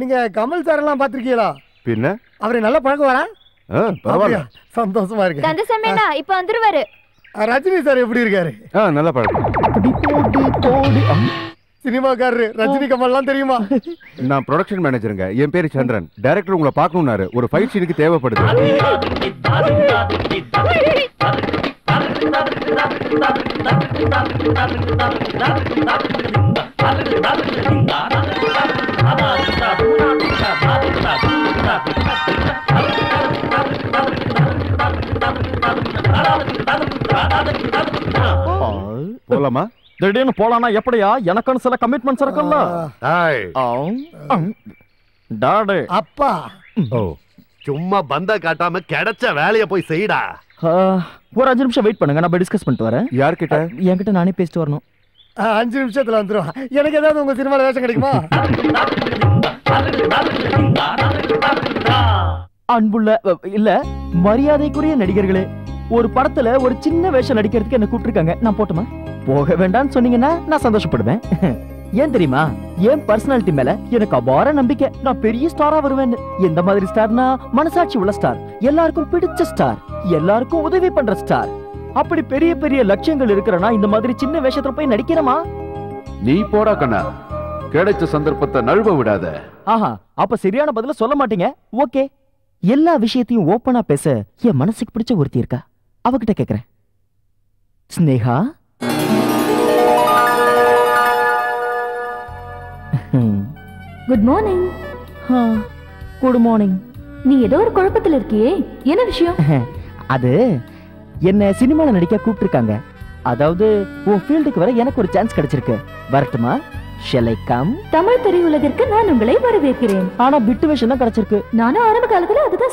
நீங்க கமல் சார் எல்லாம் பாத்திருக்கீங்களா? பின்ன அவரு நல்ல பழக்கம் வரா? பரவாயில்ல, சந்தோஷமா இருக்கு. கந்தசாமிண்ணா இப்ப வந்துருவாரு. ரஜினி சார் எப்படி இருக்காரு? நல்ல பழக்கம். சினிமாக்காரரு ரஜினி கமல்லாம் தெரியுமா? நான் ப்ரொடக்ஷன் மேனேஜருங்க. என் பேரு சந்திரன். டைரக்டர் உங்களை பார்க்கணும்னாரு. ஒரு ஃபைட் சீனுக்கு தேவைப்படுது. போலாமா? திடீர்னு போலானா எப்படியா? எனக்குன்னு சில கமிட்மெண்ட்ஸ் இருக்குல்ல. டாடி அப்பா சும்மா பந்தா காட்டாம கிடைச்ச வேலைய போய் செய்டா. ஒரு 5 நிமிஷம் வெயிட் பண்ணுங்க, நான் டிஸ்கஸ் பண்ணிட்டு வரேன். யார்கிட்ட? என்கிட்ட நானே பேசிட்டு வரணும். 5 நிமிஷத்துல வந்துரும். எனக்கு ஏதாவது உங்க சினிமால வேஷம் கிடைக்குமா? அன்புள்ள இல்ல மரியாதைக்குரிய நடிகர்களே, ஒரு படத்துல ஒரு சின்ன வேஷம் நடிக்கிறதுக்கு என்ன கூப்பிட்டுருக்காங்க. நான் போட்டுமா? போக வேண்டாம்னு சொன்னீங்கன்னா நான் சந்தோஷப்படுவேன். ஏன் தெரியுமா? என் பர்சனாலிட்டி மேல எனக்கு அபார நம்பிக்கை. நான் பெரிய ஸ்டாரா வருவேன்னு. எந்த மாதிரி ஸ்டார்னா மனசாட்சி உள்ள ஸ்டார், எல்லாருக்கும் பிடிச்ச ஸ்டார், எல்லாருக்கும் உதவி பண்ற ஸ்டார். அப்படி பெரிய பெரிய லட்சியங்கள் இருக்கிறனா இந்த மாதிரி சின்ன வேஷத்துல போய் நடிக்கிறமா? நீ போடா கண்ணா, கிடைச்ச சந்தர்ப்பத்தை நழுவ விடாத. ஆஹா, அப்ப சரியான பதில சொல்ல மாட்டீங்க. ஓகே, எல்லா விஷயத்தையும் ஓப்பனா பேச என் மனசுக்கு பிடிச்ச ஒருத்தி இருக்கா, அவகிட்ட கேக்குறேன். Sneha, good morning. Good morning. நீ ஏதோ ஒரு குழப்பத்துல இருக்கியே, என்ன விஷயம்? அது என்ன சினிமால நடிக்க கூப்பிட்டுருக்காங்க. அதாவது உன் ஃபீல்டுக்கு வர எனக்கு ஒரு சான்ஸ் கிடைச்சிருக்கு. வரட்டுமா? Shall I come? தமிழ் திரையுலகிற்கு நான் உங்களை வரவேற்கிறேன். ஆனா பிட்டு வேஷம் தான் கிடைச்சிருக்கு. நானும் ஆரம்ப காலத்துல அதுதான்